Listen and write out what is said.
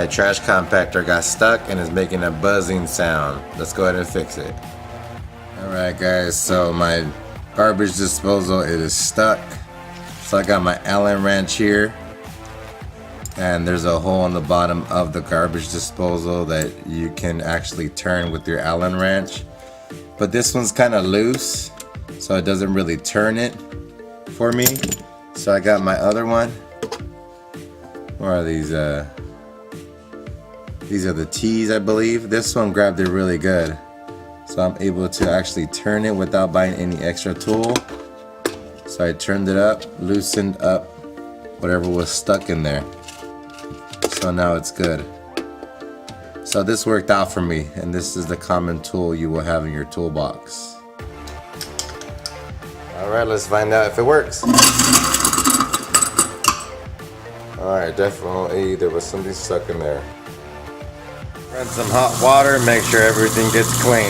my trash compactor got stuck and is making a buzzing sound. Let's go ahead and fix it. Alright guys, so my garbage disposal, it is stuck. So I got my Allen wrench here, and there's a hole in the bottom of the garbage disposal that you can actually turn with your Allen wrench. But this one's kind of loose, so it doesn't really turn it for me. So I got my other one. Where are these? These are the T's, I believe. This one grabbed it really good, so I'm able to actually turn it without buying any extra tool. So I turned it up, loosened up whatever was stuck in there. So now it's good. So this worked out for me, and this is the common tool you will have in your toolbox. Alright, let's find out if it works. Alright, definitely there was something stuck in there. Run some hot water, make sure everything gets clean.